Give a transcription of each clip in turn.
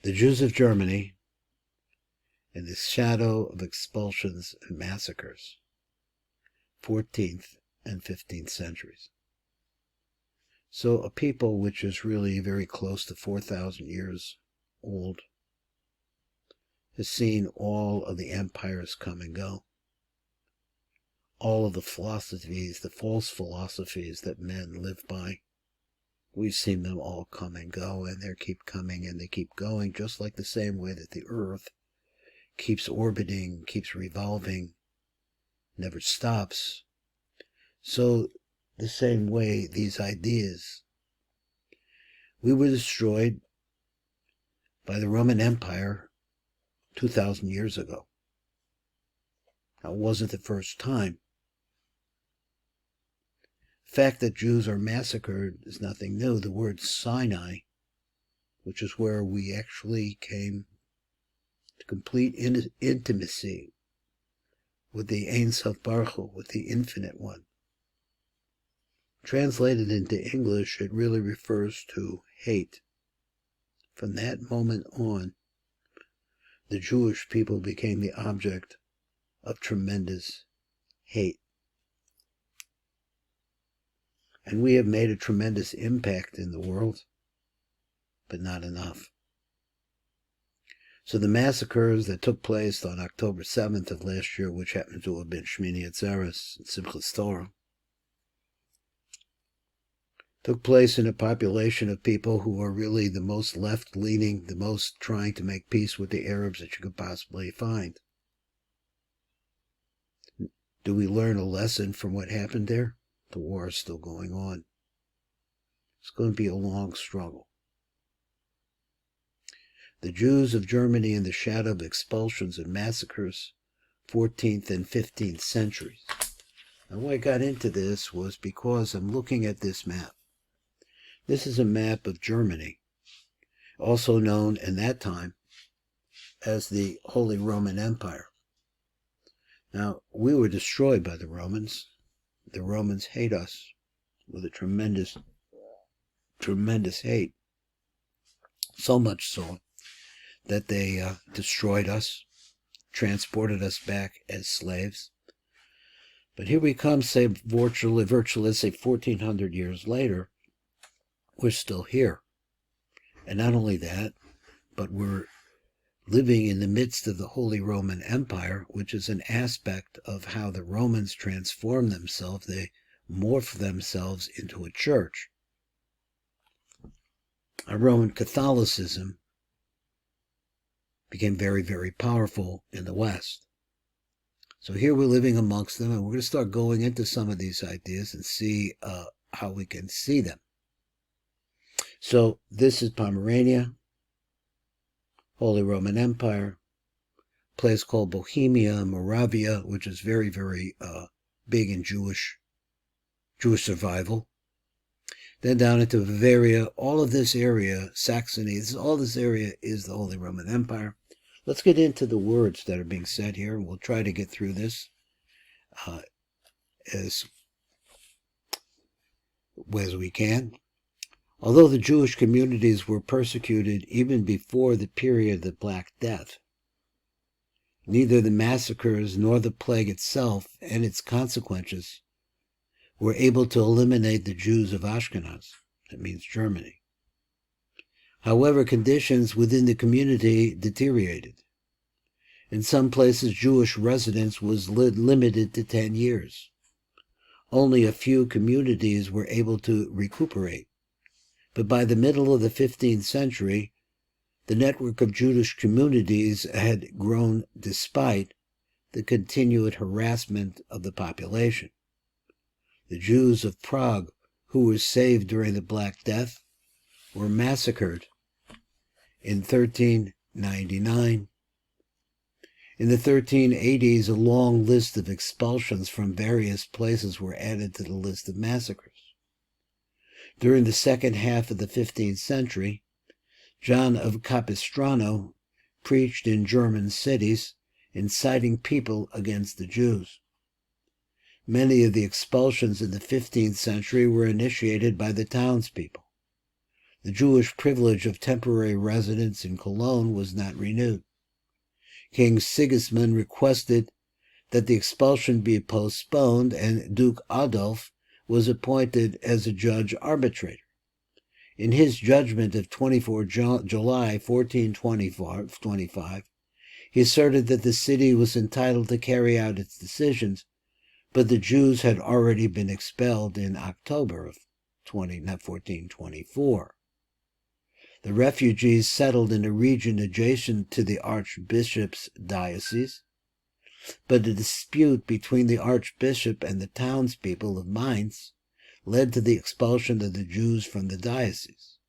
The Jews of Germany in the shadow of expulsions and massacres, 14th and 15th centuries. So a people which is really very close to 4,000 years old has seen all of the empires come and go. All of the philosophies, the false philosophies that men live by. We've seen them all come and go, and they keep coming and they keep going, just like the same way that the earth keeps orbiting, keeps revolving, never stops. So the same way these ideas, we were destroyed by the Roman Empire 2,000 years ago. Now, it wasn't the first time. The fact that Jews are massacred is nothing new. The word Sinai, which is where we actually came to complete intimacy with the Ein Sof Baruch Hu, with the Infinite One. Translated into English, it really refers to hate. From that moment on, the Jewish people became the object of tremendous hate. And we have made a tremendous impact in the world, but not enough. So the massacres that took place on October 7th of last year, which happened to have been Shmini Atzeres and Simchas Torah, took place in a population of people who are really the most left-leaning, the most trying to make peace with the Arabs that you could possibly find. Do we learn a lesson from what happened there? The war is still going on. It's going to be a long struggle. The Jews of Germany in the shadow of expulsions and massacres, 14th and 15th centuries. And why I got into this was because I'm looking at this map. This is a map of Germany, also known in that time as the Holy Roman Empire. Now, we were destroyed by the Romans. The Romans hate us with a tremendous, tremendous hate. So much so that they destroyed us, transported us back as slaves. But here we come, say, virtually, let's say 1,400 years later, we're still here. And not only that, but we're living in the midst of the Holy Roman Empire, which is an aspect of how the Romans transform themselves. They morph themselves into a church. Roman Catholicism became very, very powerful in the West. So here we're living amongst them, and we're going to start going into some of these ideas and see how we can see them. So this is Pomerania, Holy Roman Empire, a place called Bohemia, Moravia, which is very, very big in Jewish survival. Then down into Bavaria, all of this area, Saxony, all this area is the Holy Roman Empire. Let's get into the words that are being said here, and we'll try to get through this as we can. Although the Jewish communities were persecuted even before the period of the Black Death, neither the massacres nor the plague itself and its consequences were able to eliminate the Jews of Ashkenaz, that means Germany. However, conditions within the community deteriorated. In some places, Jewish residence was limited to 10 years. Only a few communities were able to recuperate. But by the middle of the 15th century, the network of Jewish communities had grown despite the continued harassment of the population. The Jews of Prague, who were saved during the Black Death, were massacred in 1399. In the 1380s, a long list of expulsions from various places were added to the list of massacres. During the second half of the 15th century, John of Capistrano preached in German cities, inciting people against the Jews. Many of the expulsions in the 15th century were initiated by the townspeople. the Jewish privilege of temporary residence in Cologne was not renewed. King Sigismund requested that the expulsion be postponed, and Duke Adolf was appointed as a judge arbitrator. In his judgment of 24 July 1425, he asserted that the city was entitled to carry out its decisions, but the Jews had already been expelled in October of 1424. The refugees settled in a region adjacent to the archbishop's diocese, but a dispute between the archbishop and the townspeople of Mainz led to the expulsion of the Jews from the diocese.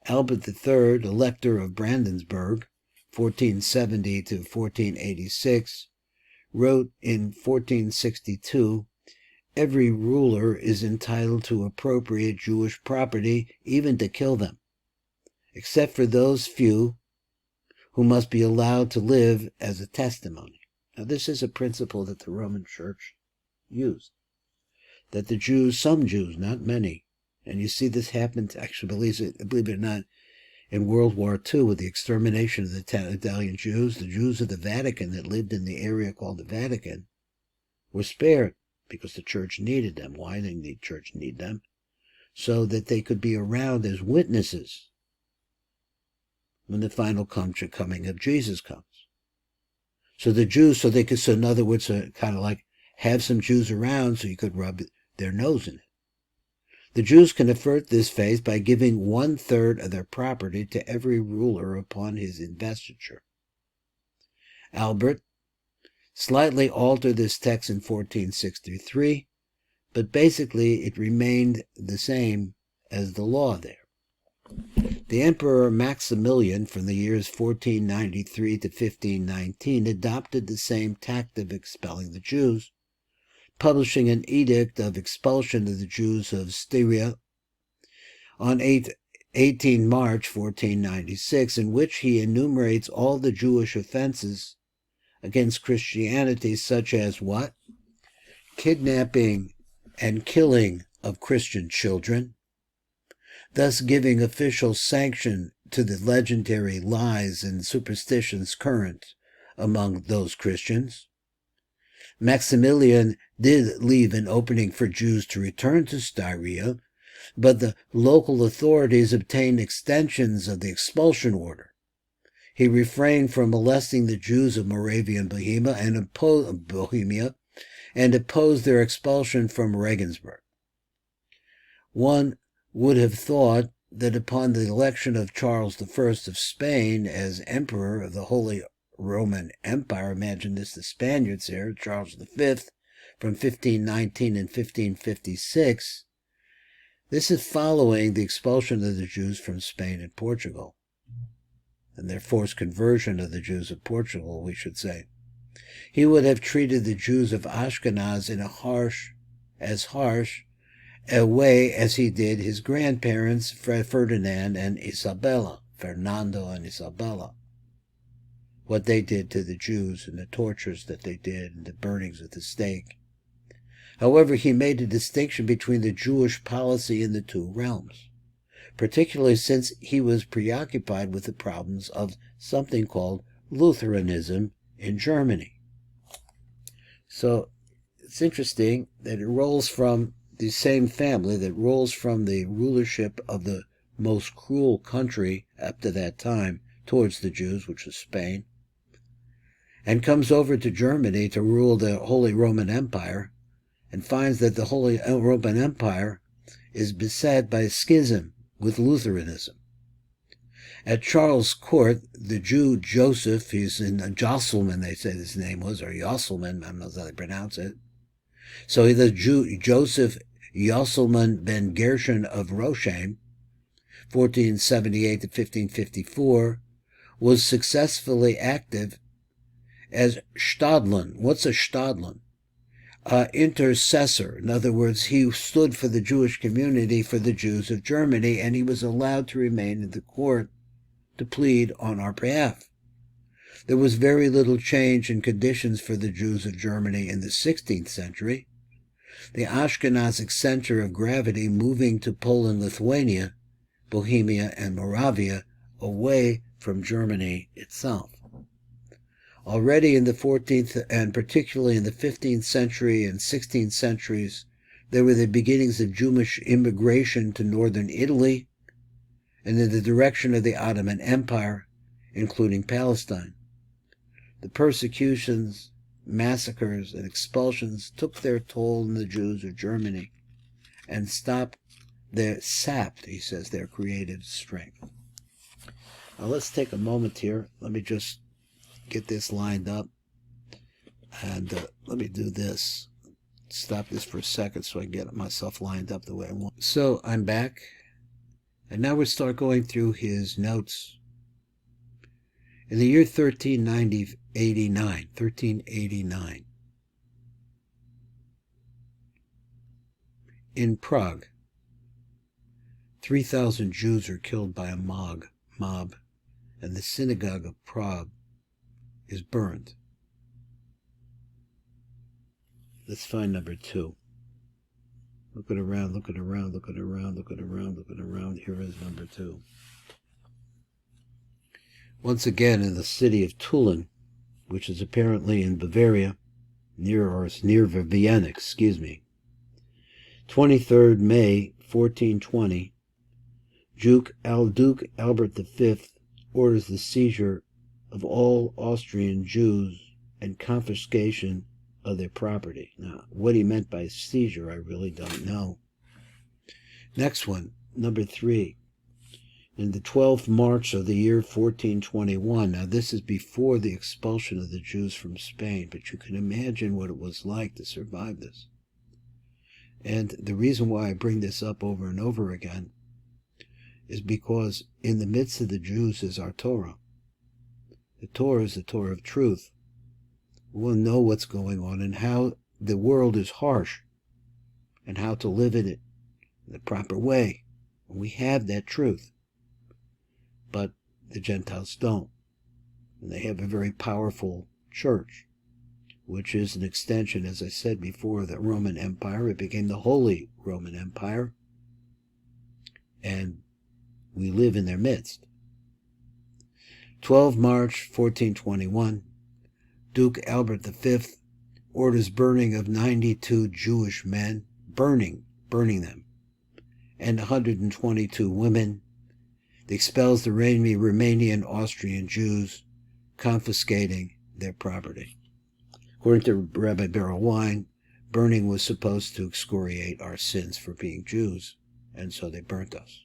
Albert III, Elector of Brandenburg, 1470 to 1486, wrote in 1462, "Every ruler is entitled to appropriate Jewish property, even to kill them, except for those few who must be allowed to live as a testimony." Now, this is a principle that the Roman Church used, that the Jews, some Jews, not many, and you see this happen, actually, believe it or not, in World War II with the extermination of the Italian Jews. The Jews of the Vatican that lived in the area called the Vatican were spared because the church needed them. Why did the church need them? So that they could be around as witnesses when the final coming of Jesus comes. So the Jews, so in other words, kind of like have some Jews around so you could rub their nose in it. The Jews can avert this fate by giving 1/3 of their property to every ruler upon his investiture. Albert slightly altered this text in 1463, but basically it remained the same as the law there. The Emperor Maximilian, from the years 1493 to 1519, adopted the same tact of expelling the Jews, publishing an edict of expulsion of the Jews of Styria on 18 March 1496, in which he enumerates all the Jewish offenses against Christianity, such as what? Kidnapping and killing of Christian children, thus giving official sanction to the legendary lies and superstitions current among those Christians. Maximilian did leave an opening for Jews to return to Styria, but the local authorities obtained extensions of the expulsion order. He refrained from molesting the Jews of Moravia and Bohemia and opposed their expulsion from Regensburg. One would have thought that upon the election of Charles I of Spain as Emperor of the Holy Roman Empire, imagine this, the Spaniards here, Charles V, from 1519 and 1556, this is following the expulsion of the Jews from Spain and Portugal, and their forced conversion of the Jews of Portugal, we should say. He would have treated the Jews of Ashkenaz in a harsh a way as he did his grandparents, Ferdinand and Isabella, Fernando and Isabella. What they did to the Jews and the tortures that they did and the burnings at the stake. However, he made a distinction between the Jewish policy in the two realms, particularly since he was preoccupied with the problems of something called Lutheranism in Germany. So it's interesting that it rolls from the same family that rolls from the rulership of the most cruel country up to that time towards the Jews, which was Spain, and comes over to Germany to rule the Holy Roman Empire, and finds that the Holy Roman Empire is beset by a schism with Lutheranism. At Charles' court, the Jew Joseph, he's in Josselman, they said his name was, or Josselman, I don't know how they pronounce it. So the Jew Joseph Josselman ben Gershon of Rosheim, 1478 to 1554, was successfully active as Stadtland. What's a Stadtland? Intercessor. In other words, he stood for the Jewish community, for the Jews of Germany, and he was allowed to remain in the court to plead on our behalf. There was very little change in conditions for the Jews of Germany in the 16th century. The Ashkenazic center of gravity moving to Poland-Lithuania Bohemia, and Moravia away from Germany itself. Already in the 14th and particularly in the 15th century and 16th centuries, there were the beginnings of Jewish immigration to northern Italy and in the direction of the Ottoman Empire, including Palestine. The persecutions, massacres, and expulsions took their toll on the Jews of Germany and sapped, he says, their creative strength. Now let's take a moment here. Let me just get this lined up. And let me do this. Stop this for a second so I can get myself lined up the way I want. So I'm back. And now we'll start going through his notes. In the year 1389, in Prague, 3,000 Jews are killed by a mob, and the synagogue of Prague is burned. Let's find number 2. Looking around. Here is number 2. Once again, in the city of Tulln, which is apparently in Bavaria, near Vienna, 23rd May, 1420, Duke Albert V orders the seizure of all Austrian Jews and confiscation of their property. Now, what he meant by seizure, I really don't know. Next one, number 3. In the 12th March of the year 1421, now this is before the expulsion of the Jews from Spain, but you can imagine what it was like to survive this. And the reason why I bring this up over and over again is because in the midst of the Jews is our Torah. The Torah is the Torah of truth. We'll know what's going on and how the world is harsh and how to live in it in the proper way. We have that truth. But the Gentiles don't. And they have a very powerful church, which is an extension, as I said before, of the Roman Empire. It became the Holy Roman Empire. And we live in their midst. 12 March 1421, Duke Albert V orders burning of 92 Jewish men, burning them, and 122 women. He expels the Romanian Austrian Jews, confiscating their property. According to Rabbi Beryl Wine, burning was supposed to excoriate our sins for being Jews, and so they burnt us.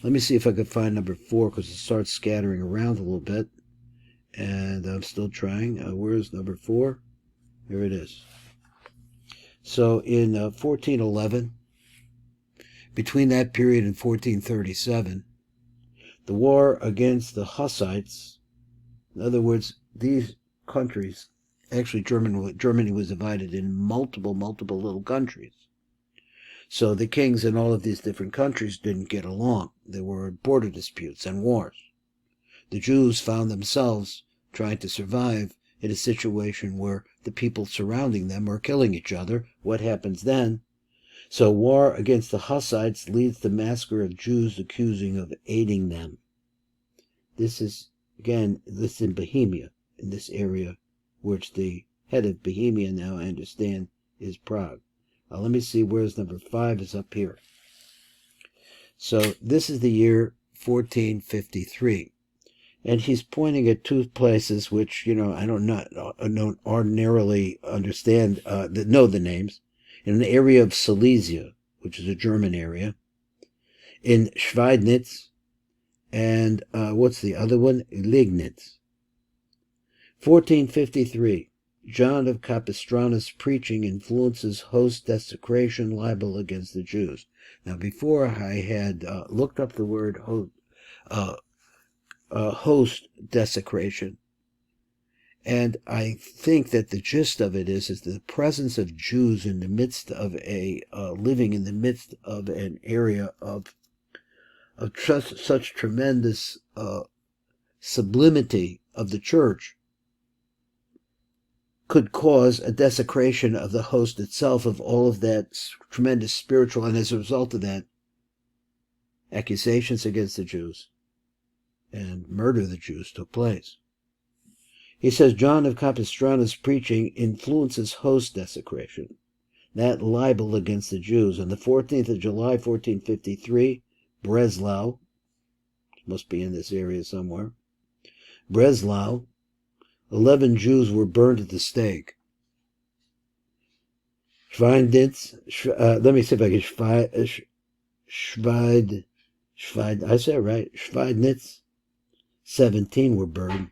Let me see if I can find number 4, because it starts scattering around a little bit, and I'm still trying. Where's number 4? Here it is. So in 1411, between that period and 1437, the war against the Hussites, in other words, these countries, actually Germany was divided in multiple little countries. So the kings in all of these different countries didn't get along. There were border disputes and wars. The Jews found themselves trying to survive in a situation where the people surrounding them are killing each other. What happens then? So war against the Hussites leads to massacre of Jews accusing of aiding them. This is, again, this in Bohemia, in this area, which the head of Bohemia now, I understand, is Prague. Now let me see, where's number 5 is up here. So this is the year 1453. And he's pointing at 2 places which, I don't ordinarily understand, know the names. In the area of Silesia, which is a German area, in Schweidnitz, and what's the other one? Liegnitz. 1453. John of Capistrano's preaching influences host desecration libel against the Jews. Now, before I had looked up the word host desecration, and I think that the gist of it is the presence of Jews in the midst of living in the midst of an area of such tremendous sublimity of the church could cause a desecration of the host itself, of all of that tremendous spiritual, and as a result of that, accusations against the Jews, and murder of the Jews took place. He says John of Capistrano's preaching influences host desecration, that libel against the Jews. On the 14th of July, 1453, Breslau, must be in this area somewhere, Breslau, 11 Jews were burned at the stake. Schweidnitz, let me see if I can, I say it right, Schweidnitz, 17 were burned,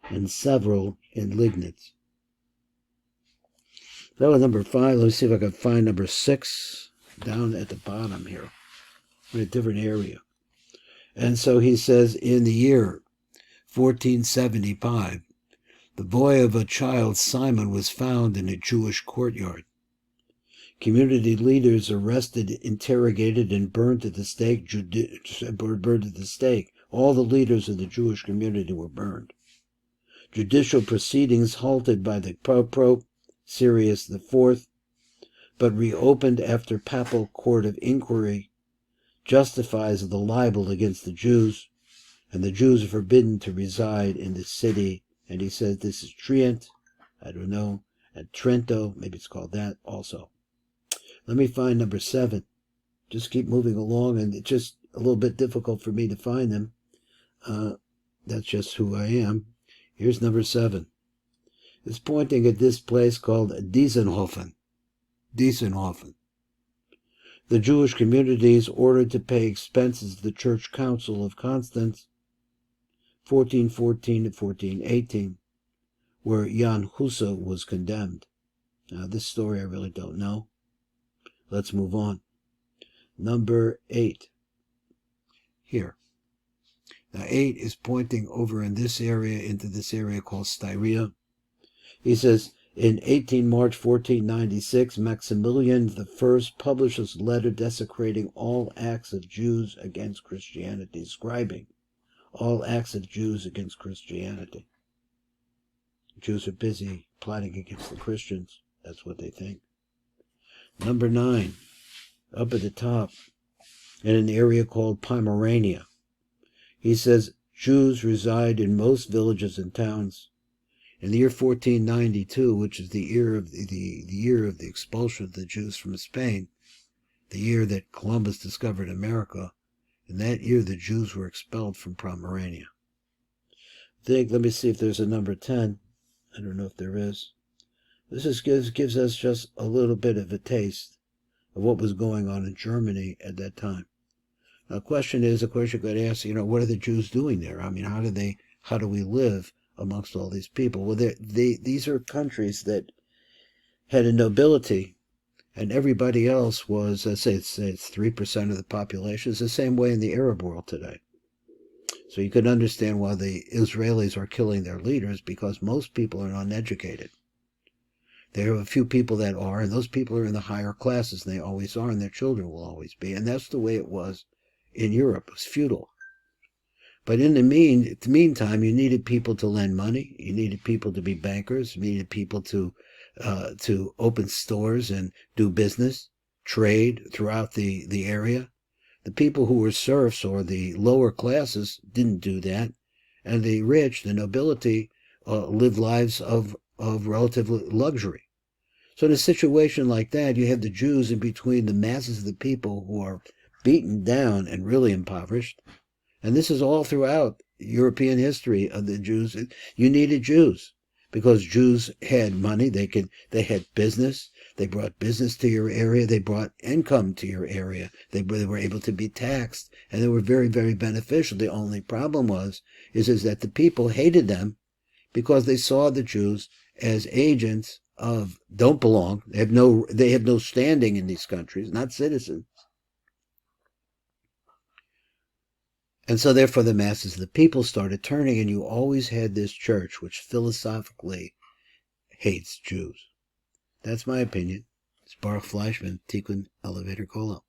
and several in Lignitz. That was number 5. Let me see if I can find number 6 down at the bottom here, in a different area. And so he says, in the year 1475, the boy of a child, Simon, was found in a Jewish courtyard. Community leaders arrested, interrogated, and burned at the stake. All the leaders of the Jewish community were burned. Judicial proceedings halted by the Pope Sirius IV, but reopened after papal court of inquiry, justifies the libel against the Jews, and the Jews are forbidden to reside in the city. And he says this is Trient, I don't know, and Trento, maybe it's called that also. Let me find number 7. Just keep moving along, and it's just a little bit difficult for me to find them. That's just who I am. Here's number 7. It's pointing at this place called Diessenhofen. Diessenhofen. The Jewish community is ordered to pay expenses to the Church Council of Constance, 1414 to 1418, where Jan Hus was condemned. Now, this story I really don't know. Let's move on. Number 8. Here. Now, 8 is pointing over in this area into this area called Styria. He says, in 18 March 1496, Maximilian I publishes a letter desecrating all acts of Jews against Christianity, describing all acts of Jews against Christianity. Jews are busy plotting against the Christians. That's what they think. Number 9, up at the top, in an area called Pomerania. He says, Jews reside in most villages and towns. In the year 1492, which is the year of the expulsion of the Jews from Spain, the year that Columbus discovered America, in that year the Jews were expelled from Pomerania. Let me see if there's a number 10. I don't know if there is. This gives us just a little bit of a taste of what was going on in Germany at that time. Now, the question you could ask, what are the Jews doing there? I mean, how do we live amongst all these people? Well, these are countries that had a nobility, and everybody else was, let's say it's 3% of the population. It's the same way in the Arab world today. So you could understand why the Israelis are killing their leaders, because most people are uneducated. There are a few people that are, and those people are in the higher classes, and they always are, and their children will always be. And that's the way it was in Europe. It was feudal. But in the meantime, you needed people to lend money. You needed people to be bankers. You needed people to open stores and do business, trade throughout the area. The people who were serfs or the lower classes didn't do that. And the rich, the nobility, lived lives of relative luxury. So in a situation like that, you have the Jews in between the masses of the people who are beaten down and really impoverished. And this is all throughout European history of the Jews. You needed Jews because Jews had money. They had business. They brought business to your area. They brought income to your area. They were able to be taxed, and they were very, very beneficial. The only problem is that the people hated them because they saw the Jews as agents of don't belong. They have no standing in these countries, not citizens. And so therefore the masses of the people started turning, and you always had this church which philosophically hates Jews. That's my opinion. It's Baruch Fleischman, Tikkun Elevator Kolo.